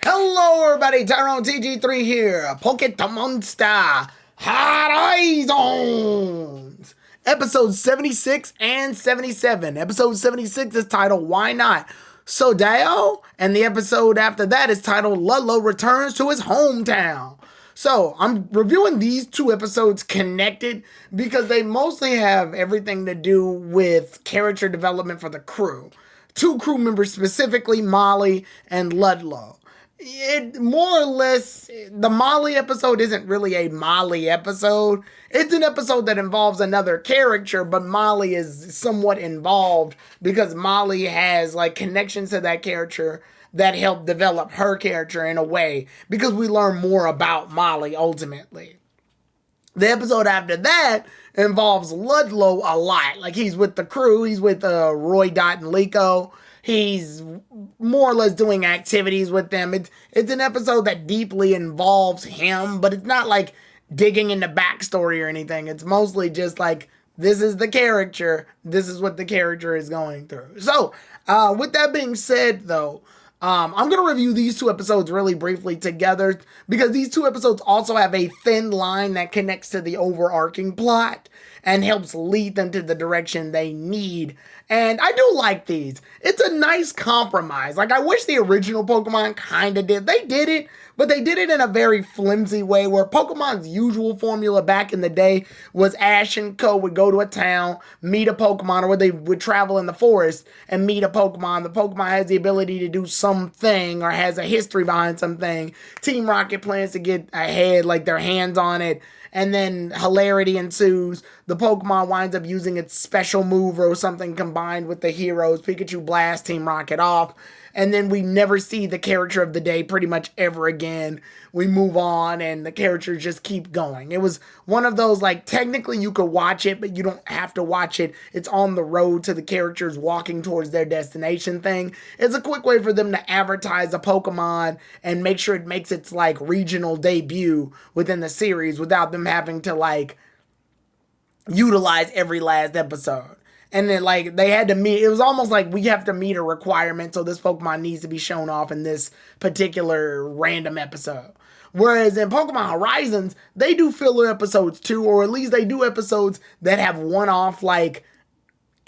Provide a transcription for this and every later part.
Hello everybody, Tyrone TG3 here, Pokemon Monster, Horizons, episode 76 and 77. Episode 76 is titled, Why Not? Sodao, and the episode after that is titled, Ludlow Returns to His Hometown. So, I'm reviewing these two episodes connected because they mostly have everything to do with character development for the crew. Two crew members specifically, Molly and Ludlow. It more or less, the Molly episode isn't really a Molly episode. It's an episode that involves another character, but Molly is somewhat involved because Molly has like connections to that character that help develop her character in a way because we learn more about Molly ultimately. The episode after that involves Ludlow a lot. Like he's with the crew, he's with Roy, Dot, and Liko. He's more or less doing activities with them. It's an episode that deeply involves him, but it's not like digging into backstory or anything. It's mostly just like, this is the character. This is what the character is going through. So, with that being said, though, I'm going to review these two episodes really briefly together because these two episodes also have a thin line that connects to the overarching plot and helps lead them to the direction they need. And I do like these. It's a nice compromise. Like, I wish the original Pokemon kind of did. They did it, but they did it in a very flimsy way where Pokemon's usual formula back in the day was Ash and Co. would go to a town, meet a Pokemon, or they would travel in the forest and meet a Pokemon. The Pokemon has the ability to do something or has a history behind something. Team Rocket plans to get ahead, like their hands on it. And then hilarity ensues. The Pokemon winds up using its special move or something combined with the heroes. Pikachu blasts Team Rocket off. And then we never see the character of the day pretty much ever again. We move on and the characters just keep going. It was one of those, like, technically you could watch it, but you don't have to watch it. It's on the road to the characters walking towards their destination thing. It's a quick way for them to advertise a Pokemon and make sure it makes its, like, regional debut within the series without them having to, like, utilize every last episode. And then, like, they had to meet, it was almost like we have to meet a requirement, so this Pokemon needs to be shown off in this particular random episode. Whereas in Pokemon Horizons, they do filler episodes too, or at least they do episodes that have one-off, like,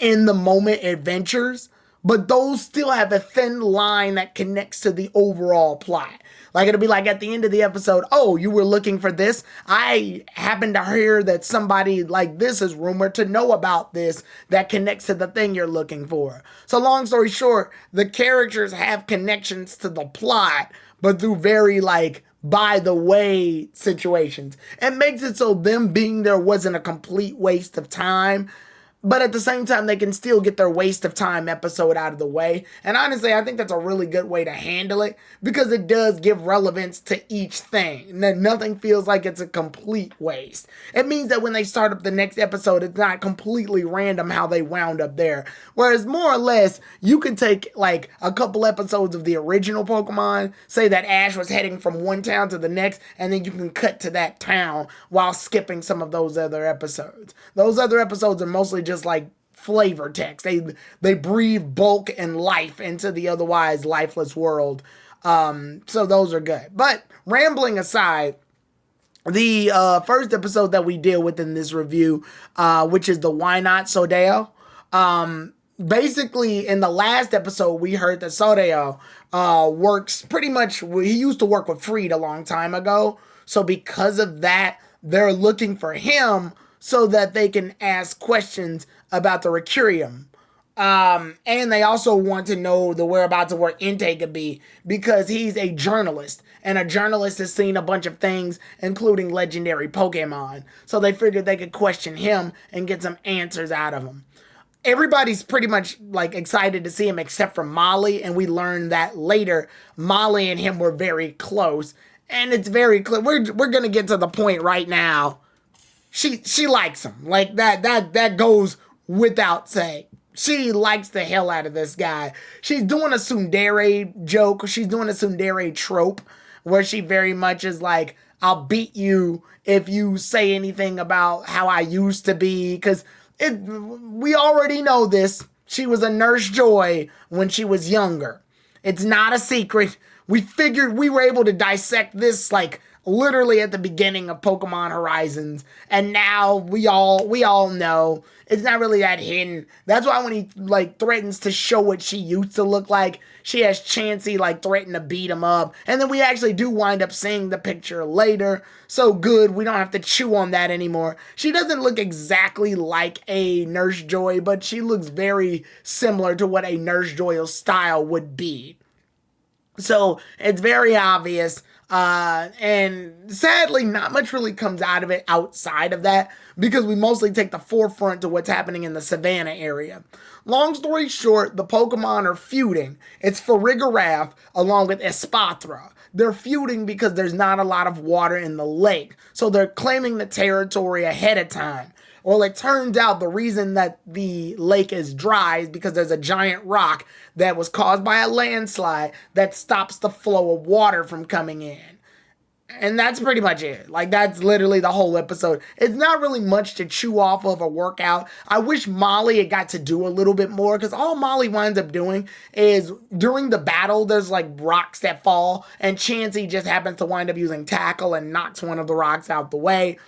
in-the-moment adventures, but those still have a thin line that connects to the overall plot. Like, it'll be like at the end of the episode, oh, you were looking for this? I happen to hear that somebody like this is rumored to know about this that connects to the thing you're looking for. So long story short, the characters have connections to the plot, but through very, like, by the way situations. It makes it so them being there wasn't a complete waste of time, but at the same time, they can still get their waste of time episode out of the way. And honestly, I think that's a really good way to handle it because it does give relevance to each thing. And then nothing feels like it's a complete waste. It means that when they start up the next episode, it's not completely random how they wound up there. Whereas more or less, you can take like a couple episodes of the original Pokemon, say that Ash was heading from one town to the next, and then you can cut to that town while skipping some of those other episodes. Those other episodes are mostly just like flavor text. They breathe bulk and life into the otherwise lifeless world. So those are good. But rambling aside, the first episode that we deal with in this review, which is the Why Not Sodao. Basically, in the last episode, we heard that Sodao works pretty much. He used to work with Freed a long time ago. So because of that, they're looking for him so that they can ask questions about the Recurium. And they also want to know the whereabouts of where Entei could be because he's a journalist. And a journalist has seen a bunch of things, including legendary Pokemon. So they figured they could question him and get some answers out of him. Everybody's pretty much like excited to see him except for Molly. And we learned that later, Molly and him were very close. And it's very clear. We're going to get to the point right now. She likes him. Like that goes without saying. She likes the hell out of this guy. She's doing a tsundere joke. She's doing a tsundere trope where she very much is like, I'll beat you if you say anything about how I used to be. Because we already know this. She was a Nurse Joy when she was younger. It's not a secret. we figured we were able to dissect this like literally at the beginning of Pokemon Horizons, and now we all know it's not really that hidden. That's why when he like threatens to show what she used to look like, she has Chansey like threaten to beat him up, and then we actually do wind up seeing the picture later. So good, we don't have to chew on that anymore. She doesn't look exactly like a Nurse Joy, but she looks very similar to what a Nurse Joy style would be. So it's very obvious. And sadly, not much really comes out of it outside of that because we mostly take the forefront to what's happening in the savannah area. Long story short, the Pokemon are feuding. It's Farigiraf along with Espathra. They're feuding because there's not a lot of water in the lake, so they're claiming the territory ahead of time. Well, it turns out the reason that the lake is dry is because there's a giant rock that was caused by a landslide that stops the flow of water from coming in. And that's pretty much it. Like, that's literally the whole episode. It's not really much to chew off of or work out. I wish Molly had got to do a little bit more, because all Molly winds up doing is during the battle, there's like rocks that fall, and Chansey just happens to wind up using Tackle and knocks one of the rocks out the way.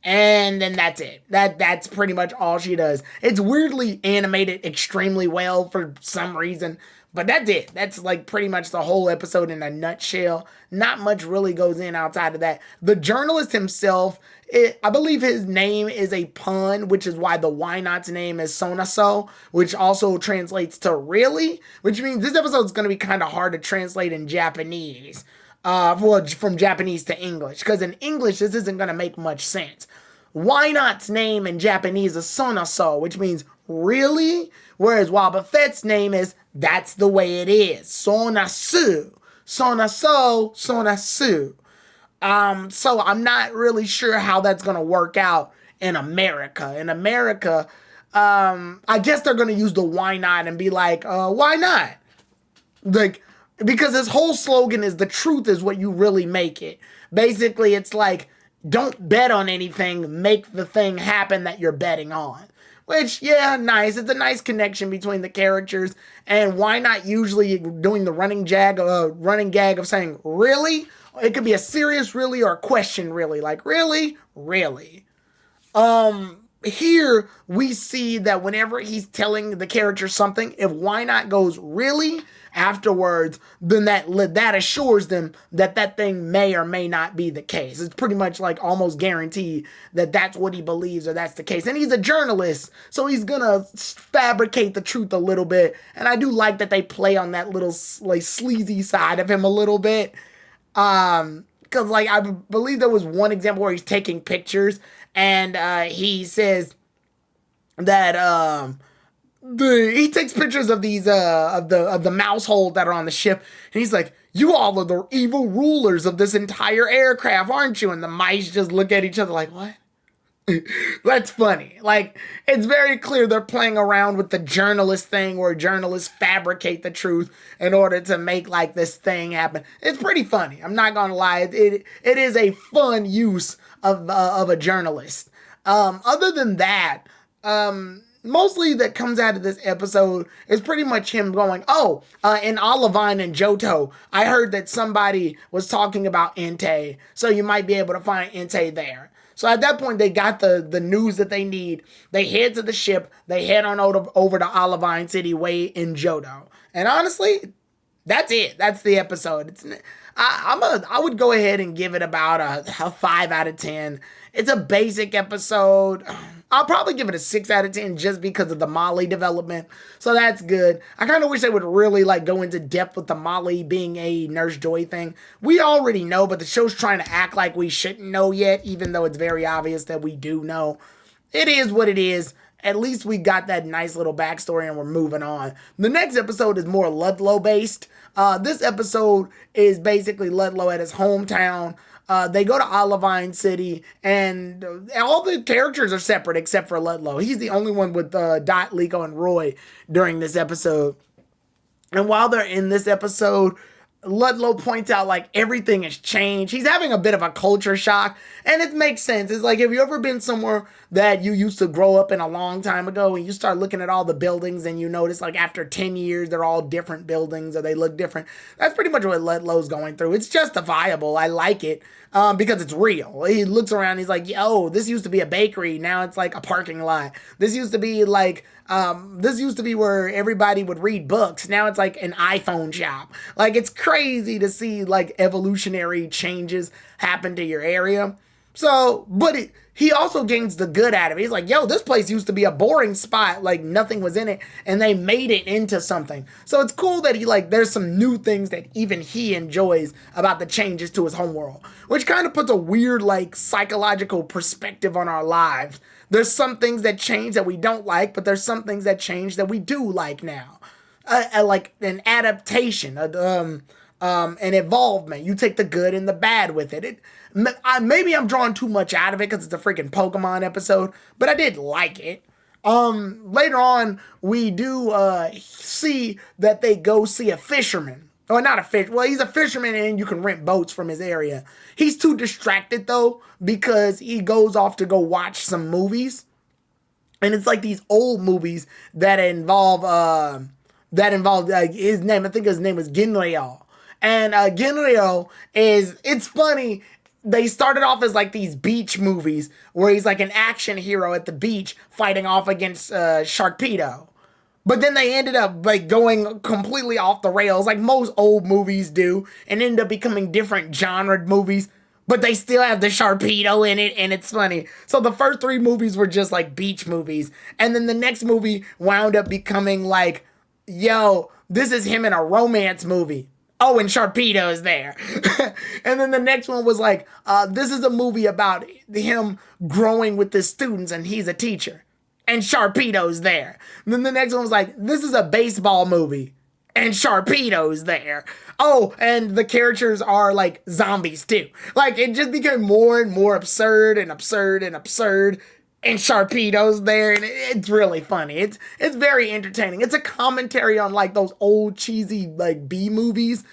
And then that's it. That's pretty much all she does. It's weirdly animated extremely well for some reason, but that's it. That's like pretty much the whole episode in a nutshell. Not much really goes in outside of that. The journalist himself, I believe his name is a pun, which is why the Why Not's name is Sonaso, which also translates to really, which means this episode is going to be kind of hard to translate in Japanese. From Japanese to English, because in English this isn't going to make much sense. Why Not's name in Japanese is Sonaso, which means really, whereas Wobbuffet's name is that's the way it is, Sonasu, Sonaso, Sonasu. So I'm not really sure how that's going to work out in America. In America, I guess they're going to use the why not and be like, why not? Like, because his whole slogan is the truth is what you really make it. Basically, it's like, don't bet on anything, make the thing happen that you're betting on. Which, yeah, nice. It's a nice connection between the characters. And why not usually doing the running gag of saying, really? It could be a serious really or a question really. Like, really? Really? Here, we see that whenever he's telling the character something, if why not goes really afterwards, then that assures them that that thing may or may not be the case. It's pretty much like almost guaranteed that that's what he believes or that's the case. And he's a journalist, so he's gonna fabricate the truth a little bit. And I do like that they play on that little like sleazy side of him a little bit. Because like I believe there was one example where he's taking pictures and he says that he takes pictures of these of the mouse hole that are on the ship, and he's like, you all are the evil rulers of this entire aircraft, aren't you? And the mice just look at each other like, what? That's funny. Like, it's very clear they're playing around with the journalist thing where journalists fabricate the truth in order to make like this thing happen. It's pretty funny. I'm not gonna lie. It is a fun use of a journalist. Other than that, mostly that comes out of this episode is pretty much him going, in Olivine and Johto, I heard that somebody was talking about Entei, so you might be able to find Entei there. So at that point, they got the news that they need. They head to the ship. They head on over to Olivine City way in Johto. And honestly, that's it. That's the episode. I would go ahead and give it about a 5 out of 10. It's a basic episode. I'll probably give it a 6 out of 10 just because of the Molly development. So that's good. I kind of wish they would really like go into depth with the Molly being a Nurse Joy thing. We already know, but the show's trying to act like we shouldn't know yet, even though it's very obvious that we do know. It is what it is. At least we got that nice little backstory and we're moving on. The next episode is more Ludlow based. This episode is basically Ludlow at his hometown. They go to Olivine City, and all the characters are separate except for Ludlow. He's the only one with Dot, Liko, and Roy during this episode. And while they're in this episode, Ludlow points out like everything has changed. He's having a bit of a culture shock, and it makes sense. It's like, have you ever been somewhere that you used to grow up in a long time ago and you start looking at all the buildings and you notice like after 10 years they're all different buildings or they look different? That's pretty much what Ludlow's going through. It's justifiable. I like it because it's real. He looks around, he's like, yo, this used to be a bakery, now it's like a parking lot. This used to be like this used to be where everybody would read books. Now it's like an iPhone shop. Like, it's crazy to see like evolutionary changes happen to your area. So, but he also gains the good out of it. He's like, yo, this place used to be a boring spot. Like, nothing was in it, and they made it into something. So it's cool that there's some new things that even he enjoys about the changes to his homeworld, which kind of puts a weird, like, psychological perspective on our lives. There's some things that change that we don't like, but there's some things that change that we do like now. Like an adaptation, an evolvement. You take the good and the bad with it. Maybe I'm drawing too much out of it because it's a freaking Pokemon episode, but I did like it. Later on, we do see that they go see a fisherman. Or not a fish. Well, he's a fisherman and you can rent boats from his area. He's too distracted though because he goes off to go watch some movies. And it's like these old movies that involve his name. I think his name was Ginryo. And Ginryo it's funny. They started off as like these beach movies where he's like an action hero at the beach fighting off against Sharkpedo. But then they ended up like going completely off the rails like most old movies do and end up becoming different genre movies. But they still have the Sharkpedo in it, and it's funny. So the first 3 movies were just like beach movies. And then the next movie wound up becoming like, yo, this is him in a romance movie. Oh, and Sharkpedo is there. And then the next one was like, this is a movie about him growing with his students and he's a teacher. And Sharkpedo's there. And then the next one was like, this is a baseball movie. And Sharkpedo's there. Oh, and the characters are like zombies too. Like, it just became more and more absurd and absurd and absurd. And Sharkpedo's there, and it's really funny. It's very entertaining. It's a commentary on like those old cheesy like B movies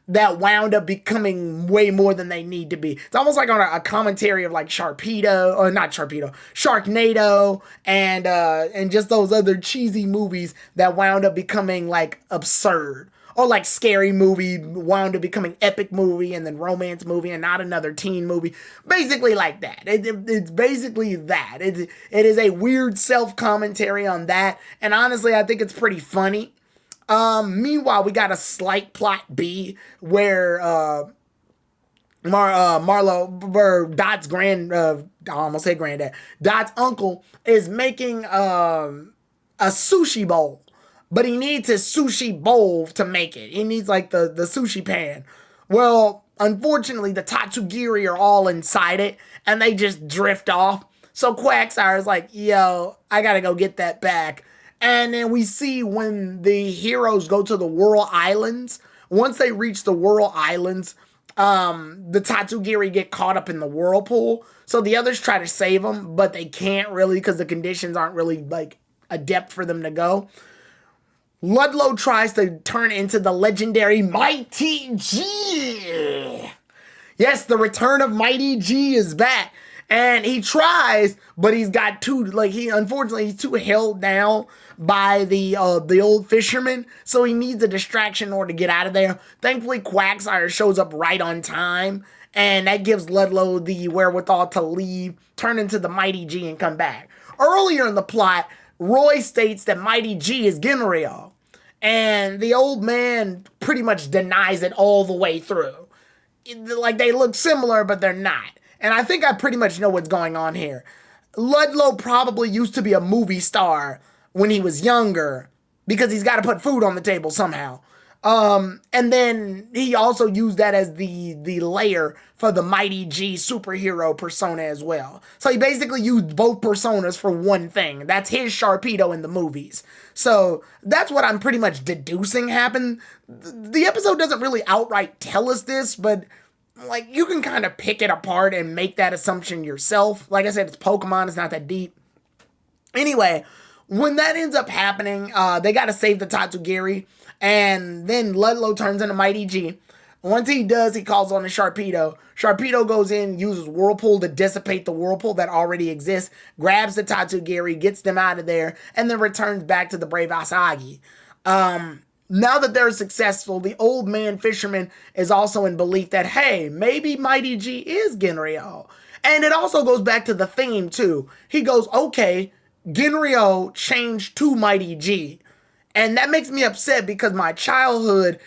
that wound up becoming way more than they need to be. It's almost like on a commentary of like Sharkpedo, or not Sharkpedo, Sharknado, and just those other cheesy movies that wound up becoming like absurd. Or like Scary Movie wound up becoming Epic Movie, and then Romance Movie, and not another teen movie. Basically like that. It's basically that. It is a weird self-commentary on that, and honestly, I think it's pretty funny. Meanwhile, we got a slight plot B where where Dot's I almost said granddad, Dot's uncle is making a sushi bowl. But he needs his sushi bowl to make it. He needs like the sushi pan. Well, unfortunately, the Tatsugiri are all inside it, and they just drift off. So Quagsire is like, yo, I gotta go get that back. And then we see when the heroes go to the Whirl Islands, once they reach the Whirl Islands, the Tatsugiri get caught up in the whirlpool. So the others try to save them, but they can't really because the conditions aren't really like adept for them to go. Ludlow tries to turn into the legendary Mighty G. Yes, the return of Mighty G is back. And he tries, but he's got unfortunately he's too held down by the old fisherman, so he needs a distraction in order to get out of there. Thankfully, Quagsire shows up right on time, and that gives Ludlow the wherewithal to leave, turn into the Mighty G, and come back. Earlier in the plot, Roy states that Mighty G is Ginryo, and the old man pretty much denies it all the way through. Like, they look similar, but they're not. And I think I pretty much know what's going on here. Ludlow probably used to be a movie star when he was younger because he's got to put food on the table somehow. And then he also used that as the layer for the Mighty G superhero persona as well. So he basically used both personas for one thing. That's his Sharkpedo in the movies. So that's what I'm pretty much deducing happened. The episode doesn't really outright tell us this, but like, you can kind of pick it apart and make that assumption yourself. Like I said, it's Pokemon, it's not that deep. Anyway, when that ends up happening, they got to save the Tatsugiri, and then Ludlow turns into Mighty G. Once he does, he calls on the Sharpedo. Sharpedo goes in, uses Whirlpool to dissipate the Whirlpool that already exists, grabs the Tatsugiri, gets them out of there, and then returns back to the brave Asagi. Now that they're successful, the old man fisherman is also in belief that, hey, maybe Mighty G is Genryo. And it also goes back to the theme, too. He goes, okay, Genryo changed to Mighty G. And that makes me upset because my childhood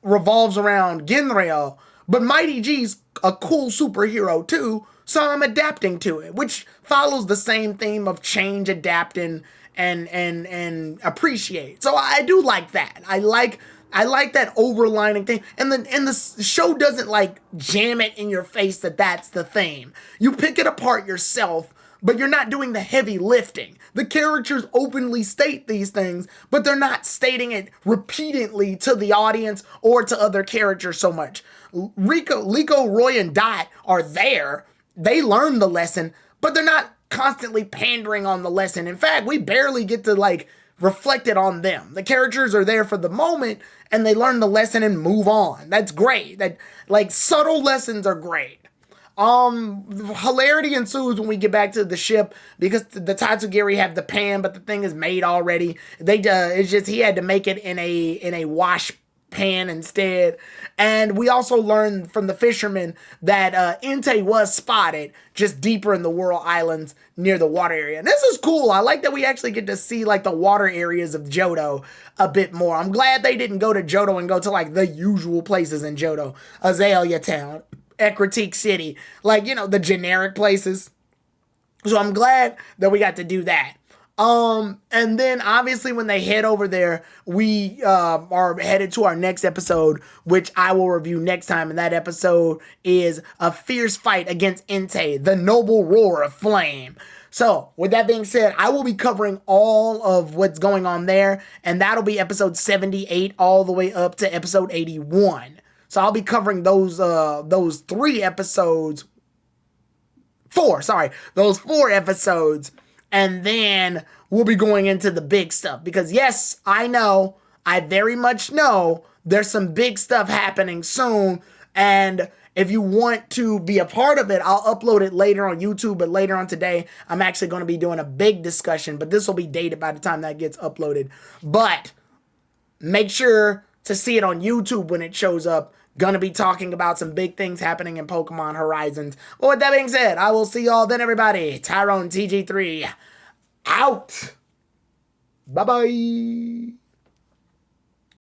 revolves around Genryo, but Mighty G's a cool superhero too, so I'm adapting to it, which follows the same theme of change, adapting, and appreciate. So I do like that. I like that overlining thing, and the show doesn't like jam it in your face that that's the theme. You pick it apart yourself, but you're not doing the heavy lifting. The characters openly state these things, but they're not stating it repeatedly to the audience or to other characters so much. Liko, Roy, and Dot are there. They learn the lesson, but they're not constantly pandering on the lesson. In fact, we barely get to like reflect it on them. The characters are there for the moment and they learn the lesson and move on. That's great. That like subtle lessons are great. Hilarity ensues when we get back to the ship because the Tatsugiri have the pan, but the thing is made already. It's just he had to make it in a wash pan instead. And we also learned from the fishermen that Entei was spotted just deeper in the Whirl Islands near the water area. And this is cool. I like that we actually get to see like the water areas of Johto a bit more. I'm glad they didn't go to Johto and go to like the usual places in Johto. Azalea Town, Ekritique City, like, you know, the generic places. So I'm glad that we got to do that. And then obviously when they head over there, we are headed to our next episode, which I will review next time. And that episode is a fierce fight against Entei, the noble roar of flame. So with that being said, I will be covering all of what's going on there, and that'll be episode 78 all the way up to episode 81. So I'll be covering those 4 episodes, and then we'll be going into the big stuff. Because yes, I very much know there's some big stuff happening soon, and if you want to be a part of it, I'll upload it later on YouTube, but later on today, I'm actually going to be doing a big discussion, but this will be dated by the time that gets uploaded. But make sure to see it on YouTube when it shows up. Gonna be talking about some big things happening in Pokemon Horizons. Well, with that being said, I will see y'all then, everybody. Tyrone TG3 out. Bye-bye.